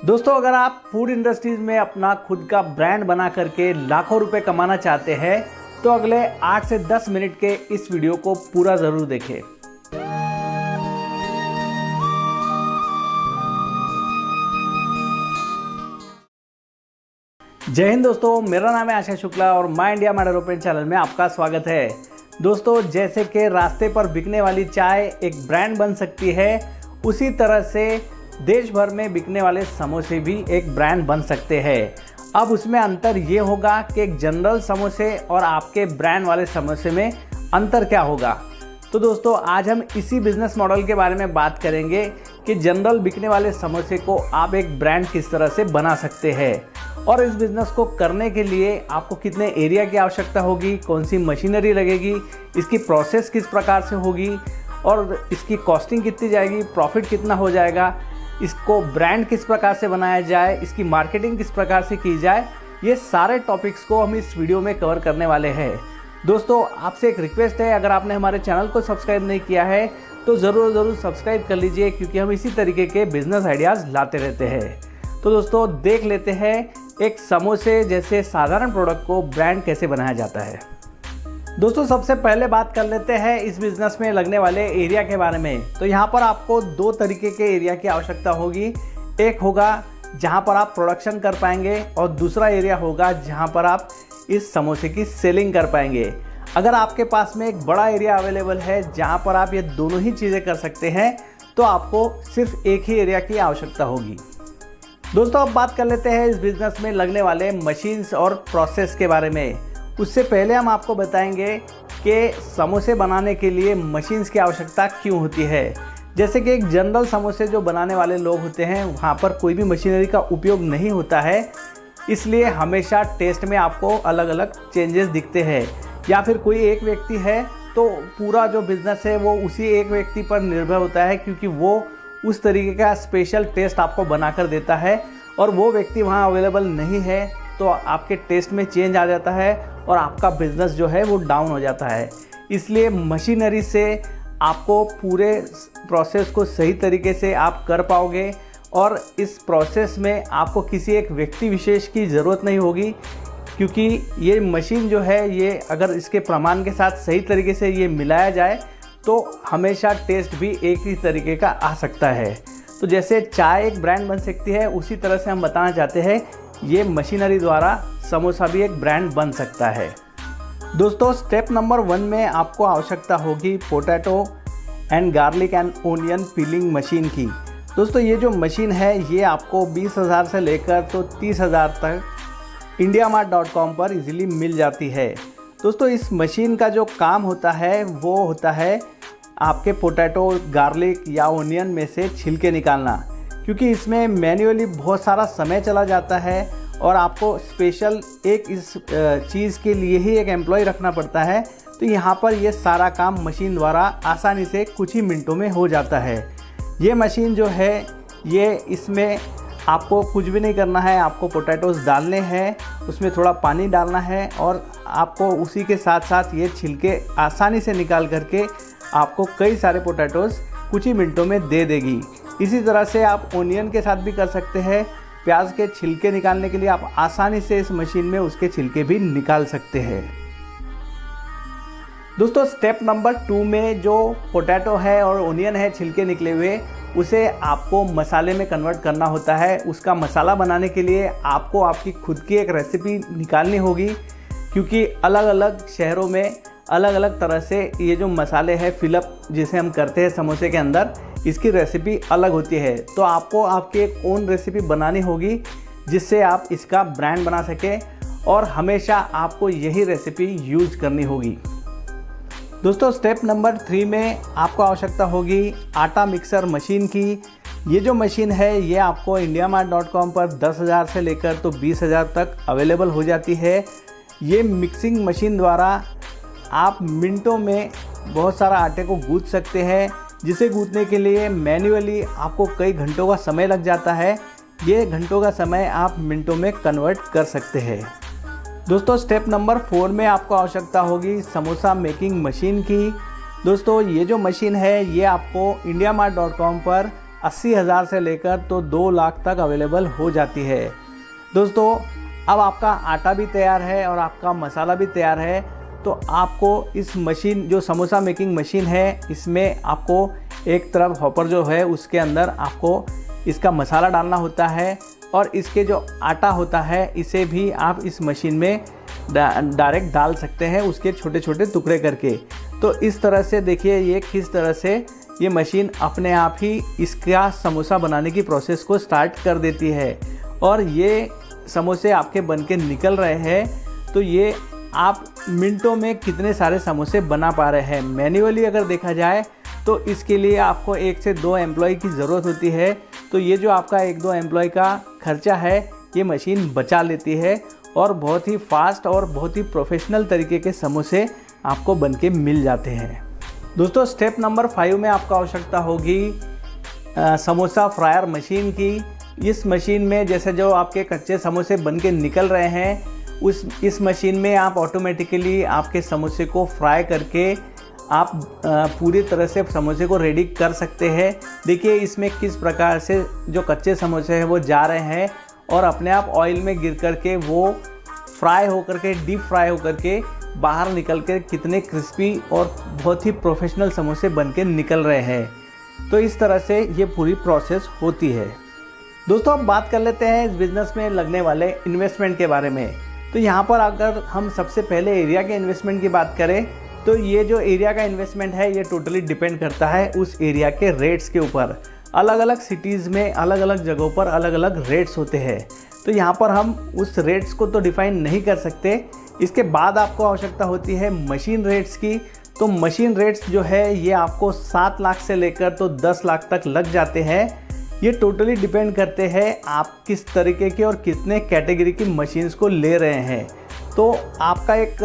दोस्तों, अगर आप फूड इंडस्ट्रीज में अपना खुद का ब्रांड बना करके लाखों रुपए कमाना चाहते हैं तो अगले 8 से 10 मिनट के इस वीडियो को पूरा ज़रूर देखें। जय हिंद दोस्तों, मेरा नाम है आशा शुक्ला और my India my development channel में आपका स्वागत है। दोस्तों, जैसे कि रास्ते पर बिकने वाली चाय एक ब्रांड बन सकती है, उसी तरह से देश भर में बिकने वाले समोसे भी एक ब्रांड बन सकते हैं। अब उसमें अंतर ये होगा कि एक जनरल समोसे और आपके ब्रांड वाले समोसे में अंतर क्या होगा। तो दोस्तों, आज हम इसी बिजनेस मॉडल के बारे में बात करेंगे कि जनरल बिकने वाले समोसे को आप एक ब्रांड किस तरह से बना सकते हैं और इस बिज़नेस को करने के लिए आपको कितने एरिया की आवश्यकता होगी, कौन सी मशीनरी लगेगी, इसकी प्रोसेस किस प्रकार से होगी और इसकी कॉस्टिंग कितनी जाएगी, प्रॉफिट कितना हो जाएगा, इसको ब्रांड किस प्रकार से बनाया जाए, इसकी मार्केटिंग किस प्रकार से की जाए, ये सारे टॉपिक्स को हम इस वीडियो में कवर करने वाले हैं। दोस्तों, आपसे एक रिक्वेस्ट है, अगर आपने हमारे चैनल को सब्सक्राइब नहीं किया है तो ज़रूर सब्सक्राइब कर लीजिए, क्योंकि हम इसी तरीके के बिजनेस आइडियाज़ लाते रहते हैं। तो दोस्तों, देख लेते हैं एक समोसे जैसे साधारण प्रोडक्ट को ब्रांड कैसे बनाया जाता है। दोस्तों, सबसे पहले बात कर लेते हैं इस बिज़नेस में लगने वाले एरिया के बारे में। तो यहाँ पर आपको दो तरीके के एरिया की आवश्यकता होगी। एक होगा जहाँ पर आप प्रोडक्शन कर पाएंगे और दूसरा एरिया होगा जहाँ पर आप इस समोसे की सेलिंग कर पाएंगे। अगर आपके पास में एक बड़ा एरिया अवेलेबल है जहाँ पर आप ये दोनों ही चीज़ें कर सकते हैं तो आपको सिर्फ एक ही एरिया की आवश्यकता होगी। दोस्तों, अब बात कर लेते हैं इस बिज़नेस में लगने वाले मशीन्स और प्रोसेस के बारे में। उससे पहले हम आपको बताएंगे कि समोसे बनाने के लिए मशीन्स की आवश्यकता क्यों होती है। जैसे कि एक जनरल समोसे जो बनाने वाले लोग होते हैं वहाँ पर कोई भी मशीनरी का उपयोग नहीं होता है, इसलिए हमेशा टेस्ट में आपको अलग अलग चेंजेस दिखते हैं। या फिर कोई एक व्यक्ति है तो पूरा जो बिज़नेस है वो उसी एक व्यक्ति पर निर्भर होता है, क्योंकि वो उस तरीके का स्पेशल टेस्ट आपको बनाकर देता है और वो व्यक्ति वहाँ अवेलेबल नहीं है तो आपके टेस्ट में चेंज आ जाता है और आपका बिज़नेस जो है वो डाउन हो जाता है। इसलिए मशीनरी से आपको पूरे प्रोसेस को सही तरीके से आप कर पाओगे और इस प्रोसेस में आपको किसी एक व्यक्ति विशेष की ज़रूरत नहीं होगी, क्योंकि ये मशीन जो है ये अगर इसके प्रमाण के साथ सही तरीके से ये मिलाया जाए तो हमेशा टेस्ट भी एक ही तरीके का आ सकता है। तो जैसे चाय एक ब्रांड बन सकती है, उसी तरह से हम बताना चाहते हैं ये मशीनरी द्वारा समोसा भी एक ब्रांड बन सकता है। दोस्तों, स्टेप नंबर 1 में आपको आवश्यकता होगी potato and garlic and onion piling machine की। दोस्तों, ये जो मशीन है ये आपको 20,000 से लेकर तो 30,000 तक indiamart.com पर इजीली मिल जाती है। दोस्तों, इस मशीन का जो काम होता है वो होता है आपके पोटैटो, गार्लिक या ओनियन में से छिलके निकालना, क्योंकि इसमें मैन्युअली बहुत सारा समय चला जाता है और आपको स्पेशल एक इस चीज़ के लिए ही एक एम्प्लॉय रखना पड़ता है। तो यहाँ पर ये सारा काम मशीन द्वारा आसानी से कुछ ही मिनटों में हो जाता है। ये मशीन जो है ये इसमें आपको कुछ भी नहीं करना है, आपको पोटैटोज़ डालने हैं, उसमें थोड़ा पानी डालना है और आपको उसी के साथ साथ ये छिलके आसानी से निकाल करके आपको कई सारे पोटैटोज़ कुछ ही मिनटों में दे देगी। इसी तरह से आप ओनियन के साथ भी कर सकते हैं। प्याज के छिलके निकालने के लिए आप आसानी से इस मशीन में उसके छिलके भी निकाल सकते हैं। दोस्तों, स्टेप नंबर 2 में जो पोटैटो है और ओनियन है छिलके निकले हुए, उसे आपको मसाले में कन्वर्ट करना होता है। उसका मसाला बनाने के लिए आपको आपकी खुद की एक रेसिपी निकालनी होगी, क्योंकि अलग अलग शहरों में अलग अलग तरह से ये जो मसाले हैं फिलअप जिसे हम करते हैं समोसे के अंदर, इसकी रेसिपी अलग होती है। तो आपको आपकी एक ओन रेसिपी बनानी होगी जिससे आप इसका ब्रांड बना सकें और हमेशा आपको यही रेसिपी यूज़ करनी होगी। दोस्तों, स्टेप नंबर 3 में आपको आवश्यकता होगी आटा मिक्सर मशीन की। ये जो मशीन है ये आपको indiamart.com पर 10,000 से लेकर तो 20,000 तक अवेलेबल हो जाती है। ये मिक्सिंग मशीन द्वारा आप मिनटों में बहुत सारा आटे को गूँथ सकते हैं, जिसे गूँथने के लिए मैन्युअली आपको कई घंटों का समय लग जाता है। ये घंटों का समय आप मिनटों में कन्वर्ट कर सकते हैं। दोस्तों, स्टेप नंबर 4 में आपको आवश्यकता होगी समोसा मेकिंग मशीन की। दोस्तों, ये जो मशीन है ये आपको indiamart.com पर 80,000 से लेकर तो 2 लाख तक अवेलेबल हो जाती है। दोस्तों अब आपका आटा भी तैयार है और आपका मसाला भी तैयार है, तो आपको इस मशीन जो समोसा मेकिंग मशीन है, इसमें आपको एक तरफ हॉपर जो है उसके अंदर आपको इसका मसाला डालना होता है और इसके जो आटा होता है इसे भी आप इस मशीन में डायरेक्ट डाल सकते हैं, उसके छोटे छोटे टुकड़े करके। तो इस तरह से देखिए ये किस तरह से ये मशीन अपने आप ही इसका समोसा बनाने की प्रोसेस को स्टार्ट कर देती है और ये समोसे आपके बन के निकल रहे हैं। तो ये आप मिनटों में कितने सारे समोसे बना पा रहे हैं। मैन्युअली अगर देखा जाए तो इसके लिए आपको 1 से 2 एम्प्लॉय की ज़रूरत होती है। तो ये जो आपका 1-2 एम्प्लॉय का खर्चा है ये मशीन बचा लेती है और बहुत ही फास्ट और बहुत ही प्रोफेशनल तरीके के समोसे आपको बन के मिल जाते हैं। दोस्तों स्टेप नंबर 5 में आपको आवश्यकता होगी समोसा फ्रायर मशीन की। इस मशीन में जैसे जो आपके कच्चे समोसे बन के निकल रहे हैं इस मशीन में आप ऑटोमेटिकली आपके समोसे को फ्राई करके आप पूरी तरह से समोसे को रेडी कर सकते हैं। देखिए इसमें किस प्रकार से जो कच्चे समोसे हैं वो जा रहे हैं और अपने आप ऑयल में गिर कर के वो फ्राई होकर के डीप फ्राई होकर के बाहर निकल के कितने क्रिस्पी और बहुत ही प्रोफेशनल समोसे बन के निकल रहे हैं। तो इस तरह से ये पूरी प्रोसेस होती है। दोस्तों अब बात कर लेते हैं इस बिज़नेस में लगने वाले इन्वेस्टमेंट के बारे में। तो यहाँ पर अगर हम सबसे पहले एरिया के इन्वेस्टमेंट की बात करें तो ये जो एरिया का इन्वेस्टमेंट है ये टोटली डिपेंड करता है उस एरिया के रेट्स के ऊपर। अलग अलग सिटीज़ में अलग अलग जगहों पर अलग अलग रेट्स होते हैं। तो यहाँ पर हम उस रेट्स को तो डिफ़ाइन नहीं कर सकते। इसके बाद आपको आवश्यकता होती है मशीन रेट्स की। तो मशीन रेट्स जो है ये आपको 7 लाख से लेकर तो 10 लाख तक लग जाते हैं। ये टोटली डिपेंड करते हैं आप किस तरीके के और कितने कैटेगरी की मशीन्स को ले रहे हैं। तो आपका एक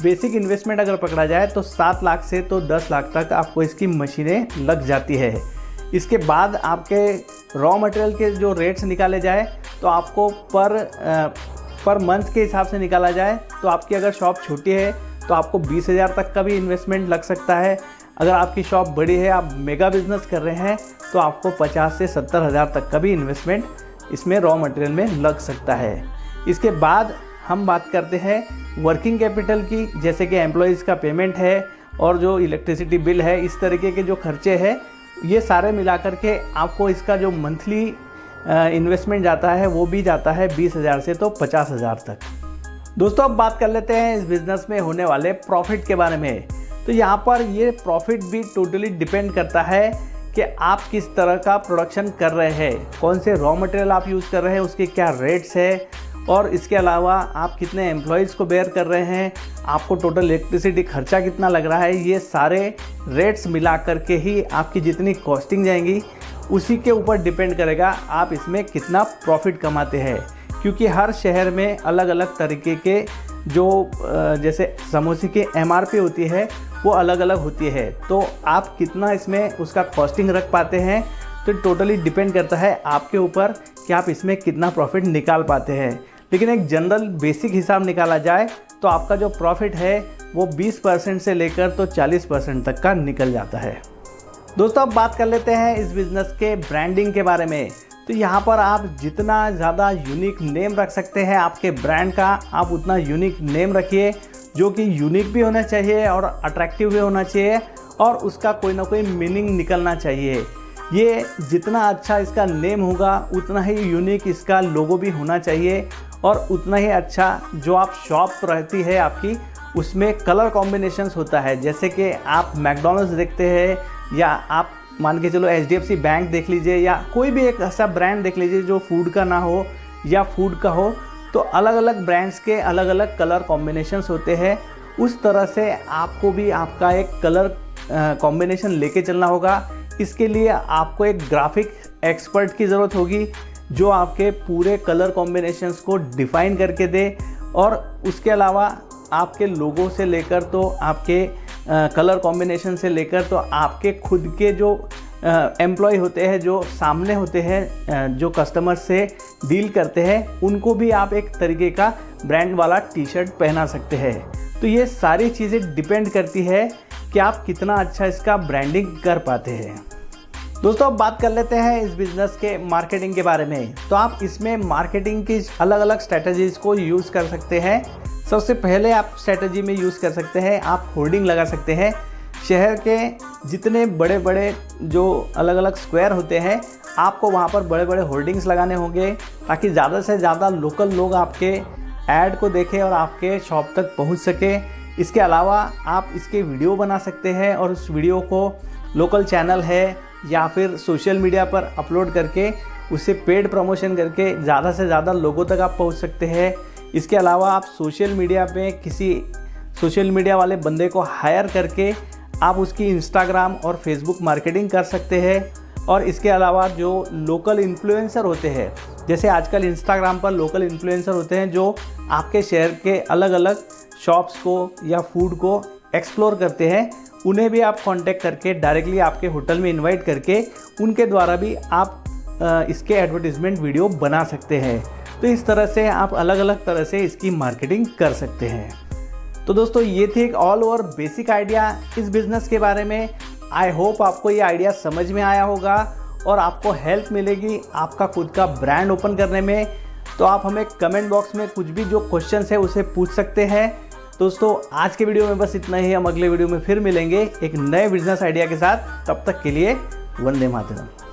बेसिक इन्वेस्टमेंट अगर पकड़ा जाए तो 7 लाख से तो 10 लाख तक आपको इसकी मशीनें लग जाती है। इसके बाद आपके रॉ मटेरियल के जो रेट्स निकाले जाए तो आपको पर मंथ के हिसाब से निकाला जाए तो आपकी अगर शॉप छोटी है तो आपको 20,000 तक का भी इन्वेस्टमेंट लग सकता है। अगर आपकी शॉप बड़ी है, आप मेगा बिजनेस कर रहे हैं, तो आपको 50 से 70,000 तक का भी इन्वेस्टमेंट इसमें रॉ मटेरियल में लग सकता है। इसके बाद हम बात करते हैं वर्किंग कैपिटल की, जैसे कि एम्प्लॉयज़ का पेमेंट है और जो इलेक्ट्रिसिटी बिल है, इस तरीके के जो खर्चे हैं ये सारे मिला करके आपको इसका जो मंथली इन्वेस्टमेंट जाता है वो भी जाता है 20,000 से तो 50,000 तक। दोस्तों अब बात कर लेते हैं इस बिज़नेस में होने वाले प्रॉफिट के बारे में। तो यहाँ पर ये प्रॉफिट भी टोटली डिपेंड करता है कि आप किस तरह का प्रोडक्शन कर रहे हैं, कौन से रॉ मटेरियल आप यूज़ कर रहे हैं, उसके क्या रेट्स है और इसके अलावा आप कितने एम्प्लॉयज़ को बेयर कर रहे हैं, आपको टोटल इलेक्ट्रिसिटी खर्चा कितना लग रहा है। ये सारे रेट्स मिला करके ही आपकी जितनी कॉस्टिंग जाएंगी उसी के ऊपर डिपेंड करेगा आप इसमें कितना प्रॉफिट कमाते हैं। क्योंकि हर शहर में अलग अलग तरीके के जो जैसे समोसे की MRP होती है वो अलग अलग होती है। तो आप कितना इसमें उसका कॉस्टिंग रख पाते हैं तो टोटली डिपेंड करता है आपके ऊपर कि आप इसमें कितना प्रॉफिट निकाल पाते हैं। लेकिन एक जनरल बेसिक हिसाब निकाला जाए तो आपका जो प्रॉफिट है वो 20% से लेकर तो 40% तक का निकल जाता है। दोस्तों अब बात कर लेते हैं इस बिज़नेस के ब्रांडिंग के बारे में। तो यहाँ पर आप जितना ज़्यादा यूनिक नेम रख सकते हैं आपके ब्रांड का, आप उतना यूनिक नेम रखिए जो कि यूनिक भी होना चाहिए और अट्रैक्टिव भी होना चाहिए और उसका कोई ना कोई मीनिंग निकलना चाहिए। ये जितना अच्छा इसका नेम होगा उतना ही यूनिक इसका लोगो भी होना चाहिए और उतना ही अच्छा जो आप शॉप रहती है आपकी उसमें कलर कॉम्बिनेशंस होता है। जैसे कि आप मैकडॉनल्ड्स देखते हैं या आप मान के चलो HDFC बैंक देख लीजिए या कोई भी एक ऐसा ब्रांड देख लीजिए जो फूड का ना हो या फूड का हो, तो अलग अलग ब्रांड्स के अलग अलग कलर कॉम्बिनेशंस होते हैं। उस तरह से आपको भी आपका एक कलर कॉम्बिनेशन लेके चलना होगा। इसके लिए आपको एक ग्राफिक एक्सपर्ट की ज़रूरत होगी जो आपके पूरे कलर कॉम्बिनेशंस को डिफ़ाइन करके दे और उसके अलावा आपके लोगो से लेकर तो आपके कलर कॉम्बिनेशन से लेकर तो आपके खुद के जो एम्प्लॉय होते हैं, जो सामने होते हैं, जो कस्टमर से डील करते हैं, उनको भी आप एक तरीके का ब्रांड वाला टी-शर्ट पहना सकते हैं। तो ये सारी चीज़ें डिपेंड करती है कि आप कितना अच्छा इसका ब्रांडिंग कर पाते हैं। दोस्तों अब बात कर लेते हैं इस बिज़नेस के मार्केटिंग के बारे में। तो आप इसमें मार्केटिंग की अलग अलग स्ट्रैटेजीज़ को यूज़ कर सकते हैं। सबसे पहले आप स्ट्रैटेजी में यूज़ कर सकते हैं, आप होर्डिंग लगा सकते हैं। शहर के जितने बड़े बड़े जो अलग अलग स्क्वायर होते हैं, आपको वहाँ पर बड़े बड़े होर्डिंग्स लगाने होंगे ताकि ज़्यादा से ज़्यादा लोकल लोग आपके ऐड को देखें और आपके शॉप तक पहुँच सके। इसके अलावा आप इसके वीडियो बना सकते हैं और उस वीडियो को लोकल चैनल है या फिर सोशल मीडिया पर अपलोड करके उसे पेड प्रमोशन करके ज़्यादा से ज़्यादा लोगों तक आप पहुंच सकते हैं। इसके अलावा आप सोशल मीडिया पे किसी सोशल मीडिया वाले बंदे को हायर करके आप उसकी इंस्टाग्राम और फेसबुक मार्केटिंग कर सकते हैं। और इसके अलावा जो लोकल इन्फ्लुएंसर होते हैं, जैसे आजकल इंस्टाग्राम पर लोकल इन्फ्लुएंसर होते हैं जो आपके शहर के अलग अलग शॉप्स को या फूड को एक्सप्लोर करते हैं, उन्हें भी आप कांटेक्ट करके डायरेक्टली आपके होटल में इनवाइट करके उनके द्वारा भी आप इसके एडवर्टीजमेंट वीडियो बना सकते हैं। तो इस तरह से आप अलग अलग तरह से इसकी मार्केटिंग कर सकते हैं। तो दोस्तों ये थी एक ऑल ओवर बेसिक आइडिया इस बिज़नेस के बारे में। आई होप आपको ये आइडिया समझ में आया होगा और आपको हेल्प मिलेगी आपका खुद का ब्रांड ओपन करने में। तो आप हमें कमेंट बॉक्स में कुछ भी जो क्वेश्चन है उसे पूछ सकते हैं। दोस्तों आज के वीडियो में बस इतना ही। हम अगले वीडियो में फिर मिलेंगे एक नए बिजनेस आइडिया के साथ। तब तक के लिए वंदे मातरम।